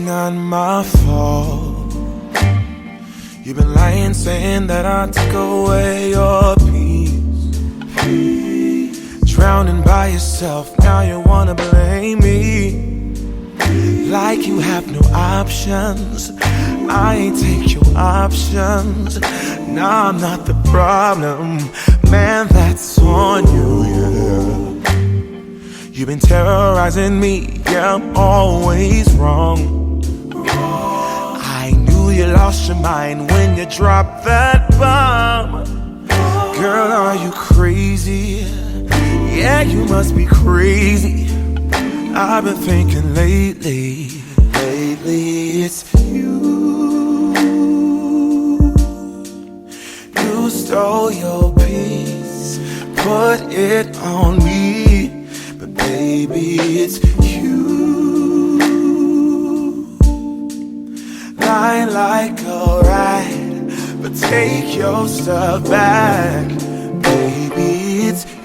not my fault. You've been lying, saying that I took away your peace. Drowning by yourself, now you wanna blame me. Like you have no options. I ain't take your options. Nah, I'm not the problem. Man, that's on you, yeah. You've been terrorizing me, yeah, I'm always wrong. I knew you lost your mind when you dropped that bomb. Girl, are you crazy? Yeah, you must be crazy. I've been thinking lately it's you. You stole your peace, put it on me, but baby, it's you. Lying like a rat, but take your stuff back, baby, it's you.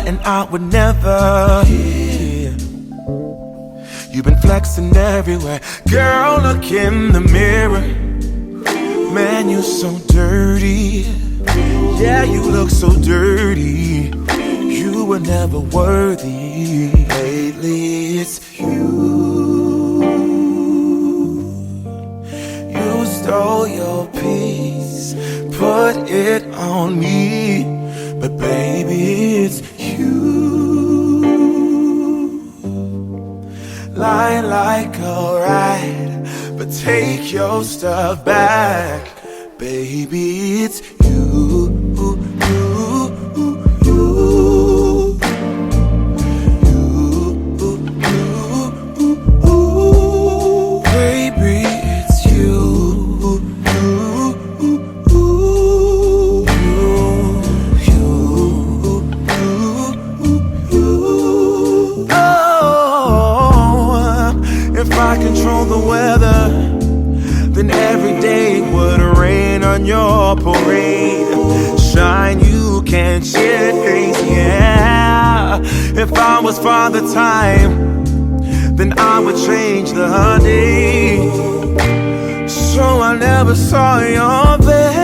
And I would never hear. You've been flexing everywhere. Girl, look in the mirror. Man, you're so dirty. Yeah, you look so dirty. You were never worthy. Lately, it's you. You stole your peace, put it on me, but baby, it's you. Lying like a rat, but take your stuff back, baby, it's you. Control the weather, then every day would rain on your parade. Shine, you can't change, yeah. If I was Father Time, then I would change the day, so I never saw your face.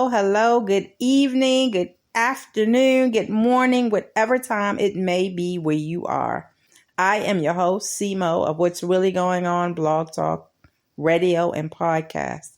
Hello. Good evening, good afternoon, good morning, whatever time it may be where you are. I am your host, Simo, of What's Really Going On, Blog Talk, Radio, and Podcast.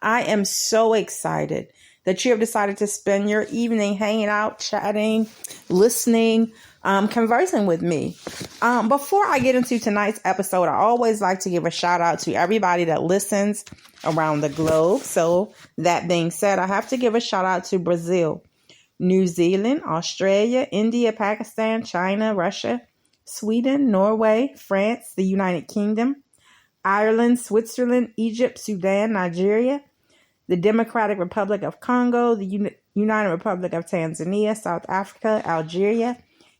I am so excited that you have decided to spend your evening hanging out, chatting, listening, conversing with me. Before I get into tonight's episode, I always like to give a shout out to everybody that listens around the globe. So that being said, I have to give a shout out to Brazil, New Zealand, Australia, India, Pakistan, China, Russia, Sweden, Norway, France, the United Kingdom, Ireland, Switzerland, Egypt, Sudan, Nigeria, the Democratic Republic of Congo, the United Republic of Tanzania, South Africa, Algeria,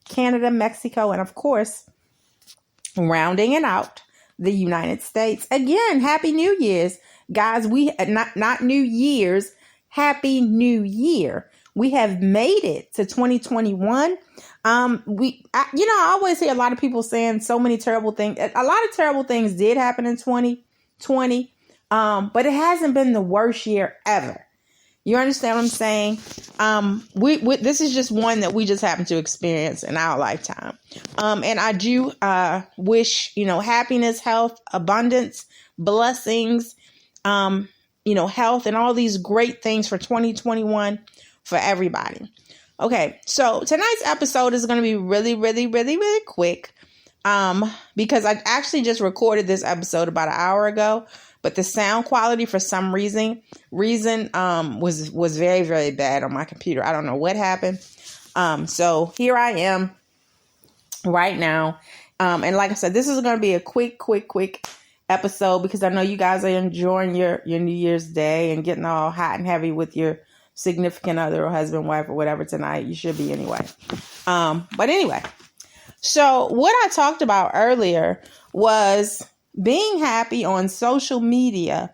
Canada, Mexico, and of course, rounding it out, the United States. Again, Happy New Year's. Guys, we not New Year's, Happy New Year. We have made it to 2021. I always hear a lot of people saying so many terrible things. A lot of terrible things did happen in 2020. But it hasn't been the worst year ever. You understand what I'm saying? We this is just one that we just happen to experience in our lifetime. And I do wish, happiness, health, abundance, blessings, health, and all these great things for 2021 for everybody. Okay, so tonight's episode is going to be really, really, really, really quick. Because I actually just recorded this episode about an hour ago. But the sound quality, for some reason, was very, very bad on my computer. I don't know what happened. So here I am right now. And like I said, this is going to be a quick episode because I know you guys are enjoying your New Year's Day and getting all hot and heavy with your significant other or husband, wife, or whatever tonight. You should be anyway. But anyway, so what I talked about earlier was being happy on social media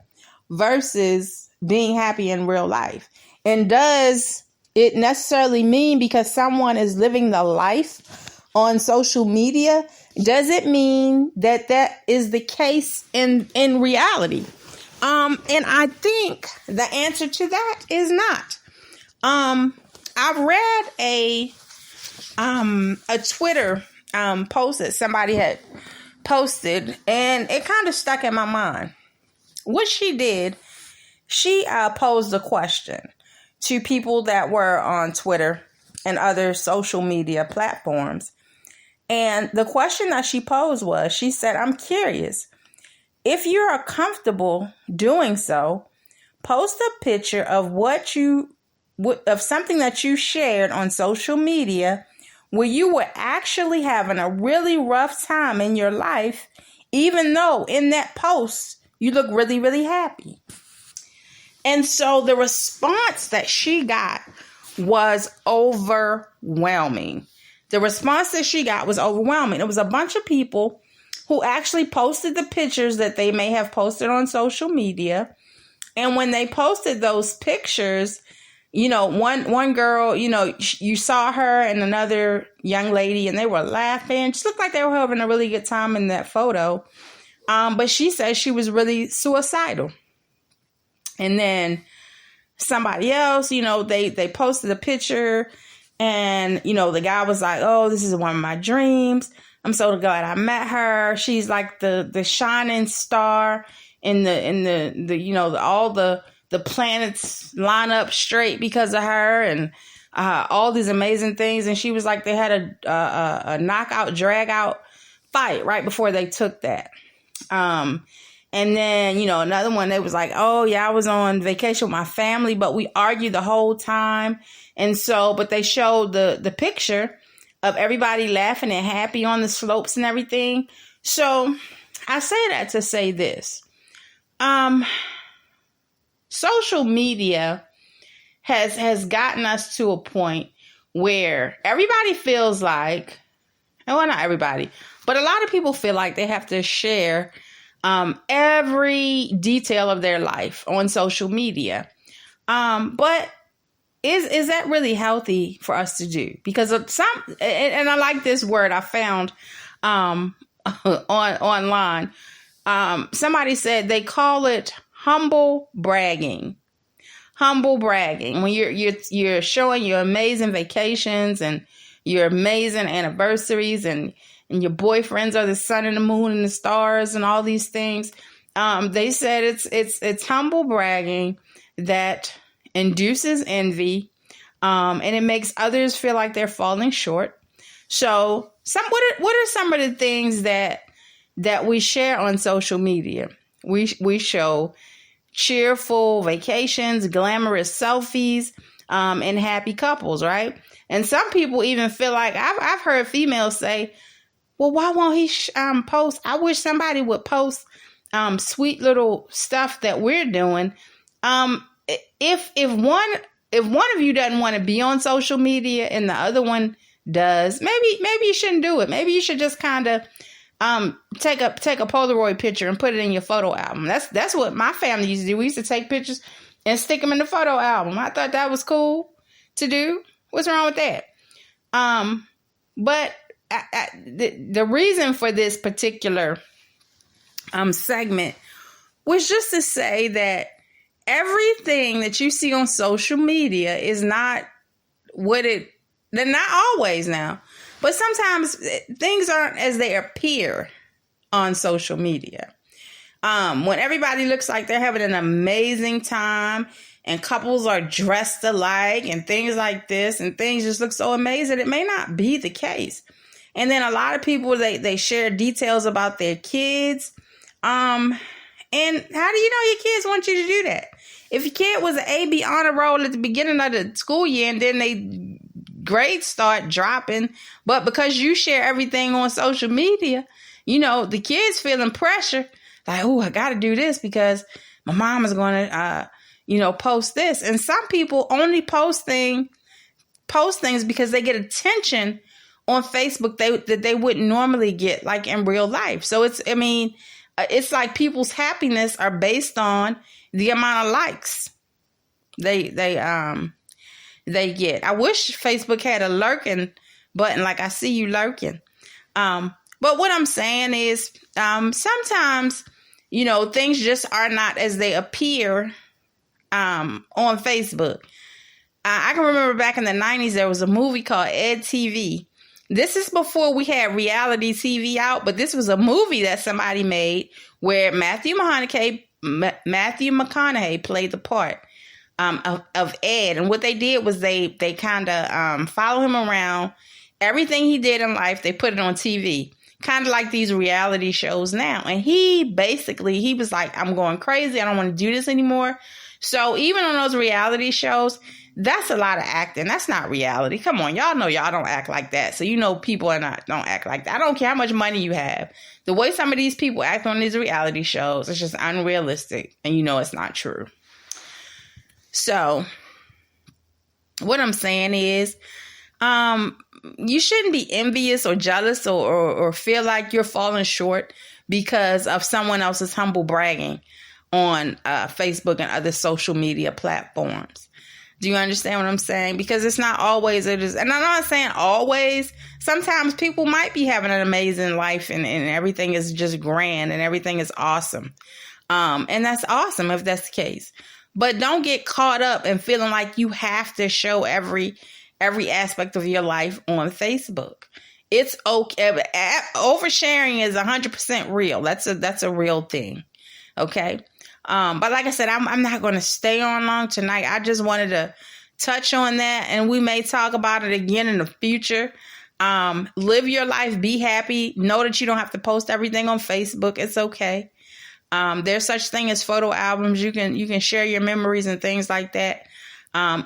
versus being happy in real life. And does it necessarily mean because someone is living the life on social media, does it mean that that is the case in reality? And I think the answer to that is not. I've read a Twitter post that somebody had posted, and it kind of stuck in my mind. What she did, she posed a question to people that were on Twitter and other social media platforms. And the question that she posed was, she said, I'm curious, if you're comfortable doing so, post a picture of of something that you shared on social media where you were actually having a really rough time in your life, even though in that post you look really, really happy. And so the response that she got was overwhelming. The response that she got was overwhelming. It was a bunch of people who actually posted the pictures that they may have posted on social media. And when they posted those pictures, one girl, you saw her and another young lady, and they were laughing. Just looked like they were having a really good time in that photo. But she said she was really suicidal. And then somebody else, they posted a picture, and, the guy was like, oh, this is one of my dreams. I'm so glad I met her. She's like the shining star in all the planets line up straight because of her, and all these amazing things. And she was like, they had a knockout, drag out fight right before they took that. And then, another one, they was like, oh yeah, I was on vacation with my family, but we argued the whole time. And so, but they showed the picture of everybody laughing and happy on the slopes and everything. So I say that to say this. Social media has gotten us to a point where everybody feels like, well, not everybody, but a lot of people feel like they have to share every detail of their life on social media. But is that really healthy for us to do? Because of and I like this word I found online. Somebody said they call it humble bragging. Humble bragging. When you're showing your amazing vacations and your amazing anniversaries and your boyfriends are the sun and the moon and the stars and all these things. They said it's humble bragging that induces envy, and it makes others feel like they're falling short. So what are some of the things that we share on social media? We show cheerful vacations, glamorous selfies, and happy couples, right? And some people even feel like I've heard females say, well, why won't he post? I wish somebody would post sweet little stuff that we're doing. If one of you doesn't want to be on social media and the other one does, maybe you shouldn't do it. Maybe you should just kind of take a Polaroid picture and put it in your photo album. That's what my family used to do. We used to take pictures and stick them in the photo album. I thought that was cool to do. What's wrong with that? But the reason for this particular segment was just to say that everything that you see on social media is not they're not always now, but sometimes things aren't as they appear on social media. When everybody looks like they're having an amazing time and couples are dressed alike and things like this and things just look so amazing, it may not be the case. And then a lot of people, they share details about their kids. And how do you know your kids want you to do that? If your kid was an AB honor roll at the beginning of the school year and then they grades start dropping, but because you share everything on social media, the kids feeling pressure, like, oh, I got to do this because my mom is going to, post this. And some people only post things because they get attention on Facebook that they wouldn't normally get, like in real life. So it's like people's happiness are based on the amount of likes they get. I wish Facebook had a lurking button, like I see you lurking. But what I'm saying is, sometimes, things just are not as they appear on Facebook. I can remember back in the 90s, there was a movie called Ed TV. This is before we had reality TV out, but this was a movie that somebody made where Matthew McConaughey played the part of Ed. And what they did was they kind of follow him around. Everything he did in life, they put it on TV. Kind of like these reality shows now. And he was like, I'm going crazy. I don't want to do this anymore. So even on those reality shows, that's a lot of acting. That's not reality. Come on, y'all know y'all don't act like that. So people don't act like that. I don't care how much money you have. The way some of these people act on these reality shows, it's just unrealistic. And it's not true. So what I'm saying is, you shouldn't be envious or jealous or feel like you're falling short because of someone else's humble bragging on Facebook and other social media platforms. Do you understand what I'm saying? Because it's not always it is. And I'm not saying always. Sometimes people might be having an amazing life and everything is just grand and everything is awesome. And that's awesome if that's the case. But don't get caught up in feeling like you have to show every aspect of your life on Facebook. It's okay. Oversharing is 100% real. That's a real thing. Okay. But like I said, I'm not going to stay on long tonight. I just wanted to touch on that, and we may talk about it again in the future. Live your life, be happy. Know that you don't have to post everything on Facebook. It's okay. There's such thing as photo albums. You can share your memories and things like that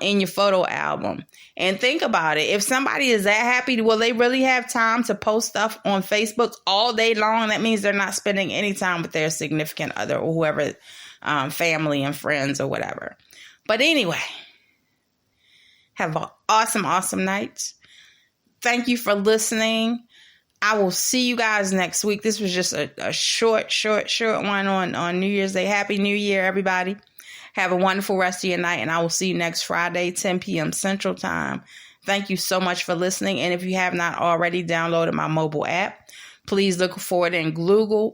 in your photo album. And think about it. If somebody is that happy, will they really have time to post stuff on Facebook all day long? That means they're not spending any time with their significant other or whoever, family and friends or whatever. But anyway, have an awesome, awesome night. Thank you for listening. I will see you guys next week. This was just a short one on New Year's Day. Happy New Year, everybody. Have a wonderful rest of your night, and I will see you next Friday, 10 p.m. Central Time. Thank you so much for listening. And if you have not already downloaded my mobile app, please look for it in Google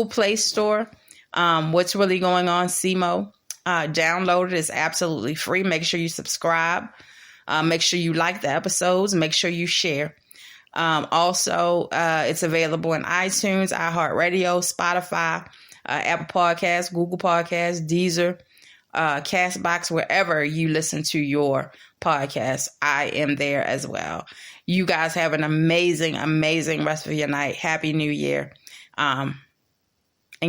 Play Store. What's really going on, CMO? Download it. It's absolutely free. Make sure you subscribe. Make sure you like the episodes. Make sure you share. Also, it's available in iTunes, iHeartRadio, Spotify, Apple Podcasts, Google Podcasts, Deezer, Castbox, wherever you listen to your podcasts. I am there as well. You guys have an amazing, amazing rest of your night. Happy New Year. And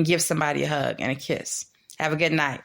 give somebody a hug and a kiss. Have a good night.